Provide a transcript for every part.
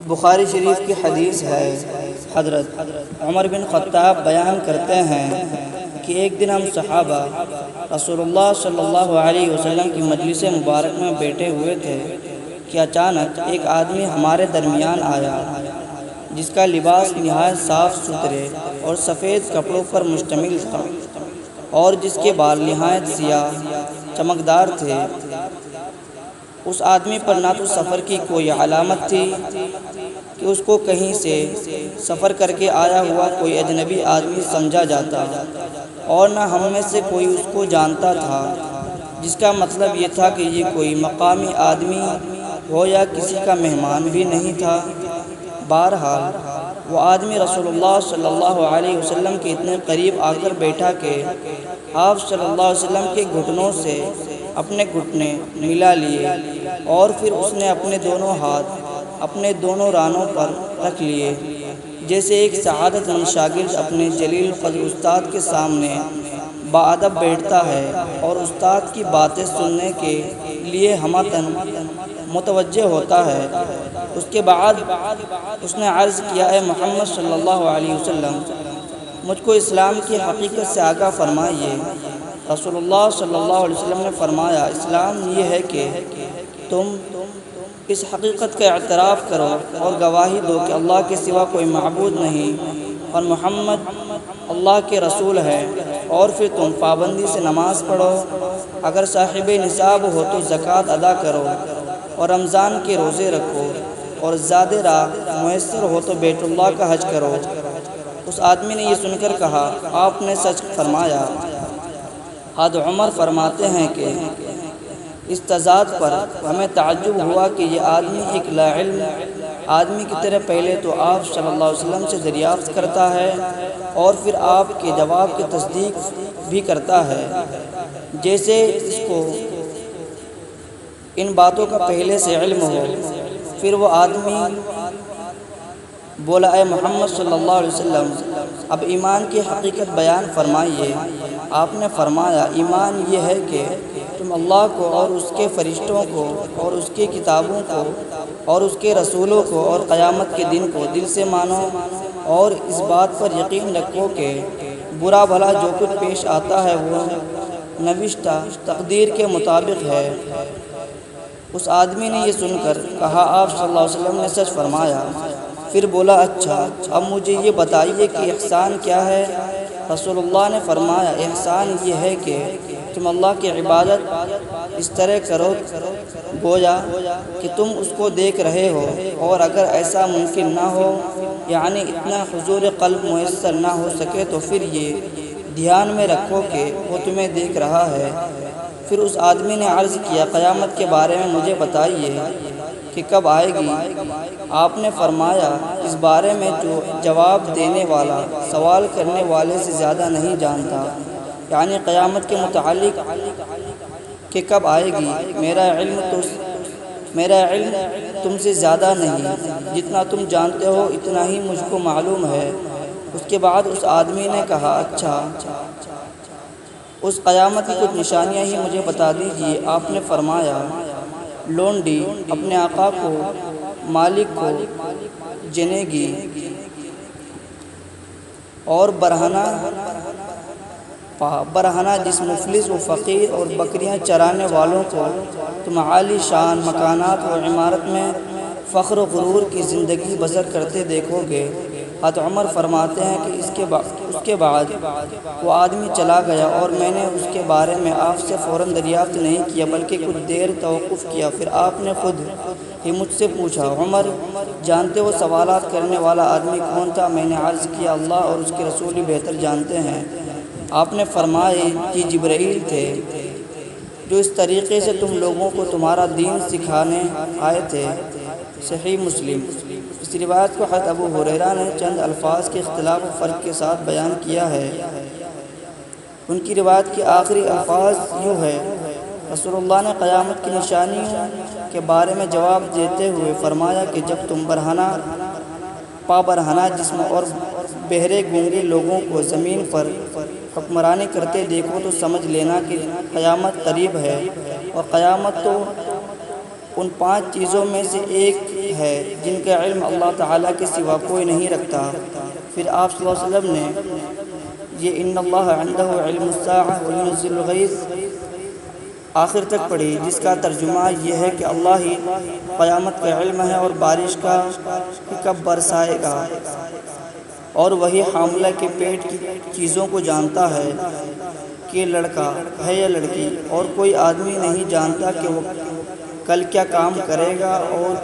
بخاری شریف کی حدیث ہے، حضرت عمر بن خطاب بیان کرتے ہیں کہ ایک دن ہم صحابہ رسول اللہ صلی اللہ علیہ وسلم کی مجلس مبارک میں بیٹھے ہوئے تھے کہ اچانک ایک آدمی ہمارے درمیان آیا جس کا لباس نہایت صاف ستھرے اور سفید کپڑوں پر مشتمل تھا اور جس کے بال نہایت سیاہ چمکدار تھے۔ اس آدمی پر نہ تو سفر کی کوئی علامت تھی کہ اس کو کہیں سے سفر کر کے آیا ہوا کوئی اجنبی آدمی سمجھا جاتا، اور نہ ہم میں سے کوئی اس کو جانتا تھا، جس کا مطلب یہ تھا کہ یہ کوئی مقامی آدمی ہو یا کسی کا مہمان بھی نہیں تھا۔ بہرحال وہ آدمی رسول اللہ صلی اللہ علیہ وسلم کے اتنے قریب آ کر بیٹھا کہ آپ صلی اللہ علیہ وسلم کے گھٹنوں سے اپنے گھٹنے ملا لیے، اور پھر اس نے اپنے دونوں ہاتھ اپنے دونوں رانوں پر رکھ لیے، جیسے ایک سعادت مند شاگرد اپنے جلیل القدر استاد کے سامنے باادب بیٹھتا ہے اور استاد کی باتیں سننے کے لیے ہمتاً متوجہ ہوتا ہے۔ اس کے بعد اس نے عرض کیا، اے محمد صلی اللہ علیہ وسلم، مجھ کو اسلام کی حقیقت سے آگاہ فرمائیے۔ رسول اللہ صلی اللہ علیہ وسلم نے فرمایا، اسلام یہ ہے کہ تم اس حقیقت کا اعتراف کرو اور گواہی دو کہ اللہ کے سوا کوئی معبود نہیں اور محمد اللہ کے رسول ہے، اور پھر تم پابندی سے نماز پڑھو، اگر صاحب نصاب ہو تو زکوٰۃ ادا کرو، اور رمضان کے روزے رکھو، اور زاد راہ میسر ہو تو بیت اللہ کا حج کرو۔ اس آدمی نے یہ سن کر کہا، آپ نے سچ فرمایا۔ حضرت عمر فرماتے ہیں کہ اس تضاد پر ہمیں تعجب ہوا کہ یہ آدمی ایک لا علم آدمی کی طرح پہلے تو آپ صلی اللہ علیہ وسلم سے دریافت کرتا ہے اور پھر آپ کے جواب کی تصدیق بھی کرتا ہے، جیسے اس کو ان باتوں کا پہلے سے علم ہو۔ پھر وہ آدمی بولا، اے محمد صلی اللہ علیہ وسلم، اب ایمان کی حقیقت بیان فرمائیے۔ آپ نے فرمایا، ایمان یہ ہے کہ تم اللہ کو اور اس کے فرشتوں کو اور اس کی کتابوں کو اور اس کے رسولوں کو اور قیامت کے دن کو دل سے مانو، اور اس بات پر یقین رکھو کہ برا بھلا جو کچھ پیش آتا ہے وہ نوشتہ تقدیر کے مطابق ہے۔ اس آدمی نے یہ سن کر کہا، آپ صلی اللہ علیہ وسلم نے سچ فرمایا۔ پھر بولا، اچھا اب مجھے یہ بتائیے کہ احسان کیا ہے؟ رسول اللہ نے فرمایا، احسان یہ ہے کہ تم اللہ کی عبادت اس طرح کرو گویا کہ تم اس کو دیکھ رہے ہو، اور اگر ایسا ممکن نہ ہو، یعنی اتنا حضور قلب میسر نہ ہو سکے، تو پھر یہ دھیان میں رکھو کہ وہ تمہیں دیکھ رہا ہے۔ پھر اس آدمی نے عرض کیا، قیامت کے بارے میں مجھے بتائیے کہ کب آئے گی؟ آپ نے فرمایا، اس بارے میں جو جواب دینے والا سوال کرنے والے سے زیادہ نہیں جانتا، یعنی قیامت کے متعلق کہ کب آئے گی۔ میرا علم تم سے زیادہ نہیں، جتنا تم جانتے ہو اتنا ہی مجھ کو معلوم ہے۔ اس کے بعد اس آدمی نے کہا، اچھا اس قیامت کی کچھ نشانیاں ہی مجھے بتا دیجیے۔ آپ نے فرمایا، لونڈی اپنے آقا کو مالک کو جنے گی، اور برہنہ جس مفلس و فقیر اور بکریاں چرانے والوں کو تم عالی شان مکانات و عمارت میں فخر و غرور کی زندگی بسر کرتے دیکھو گے۔ حضرت عمر فرماتے ہیں کہ اس کے بعد وہ آدمی چلا گیا، اور میں نے اس کے بارے میں آپ سے فوراً دریافت نہیں کیا، بلکہ کچھ دیر توقف کیا۔ پھر آپ نے خود ہی مجھ سے پوچھا، عمر جانتے ہو سوالات کرنے والا آدمی کون تھا؟ میں نے عرض کیا، اللہ اور اس کے رسول ہی بہتر جانتے ہیں۔ آپ نے فرمایا، یہ جبرائیل تھے جو اس طریقے سے تم لوگوں کو تمہارا دین سکھانے آئے تھے۔ صحیح مسلم۔ اس روایت کو حضرت ابو ہریرہ نے چند الفاظ کے اختلاف و فرق کے ساتھ بیان کیا ہے۔ ان کی روایت کے آخری الفاظ یوں ہے، رسول اللہ نے قیامت کی نشانیوں کے بارے میں جواب دیتے ہوئے فرمایا کہ جب تم برہنہ جسم اور بہرے گونگے لوگوں کو زمین پر حکمرانی کرتے دیکھو تو سمجھ لینا کہ قیامت قریب ہے، اور قیامت تو ان 5 چیزوں میں سے ایک ہے جن کا علم اللہ تعالیٰ کے سوا کوئی نہیں رکھتا۔ پھر آپ صلی اللہ علیہ وسلم نے یہ ان اللہ عنده علم الساعہ وینزل الغیث آخر تک پڑھی، جس کا ترجمہ یہ ہے کہ اللہ ہی قیامت کا علم ہے اور بارش کا کب برسائے گا، اور وہی حاملہ کے پیٹ کی چیزوں کو جانتا ہے کہ لڑکا ہے یا لڑکی، اور کوئی آدمی نہیں جانتا کہ وہ کل کیا کام کرے گا، اور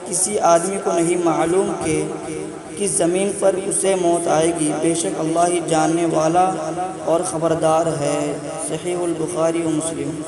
کسی آدمی کو نہیں معلوم کہ کس زمین پر اسے موت آئے گی، بے شک اللہ ہی جاننے والا اور خبردار ہے۔ صحیح البخاری و مسلم۔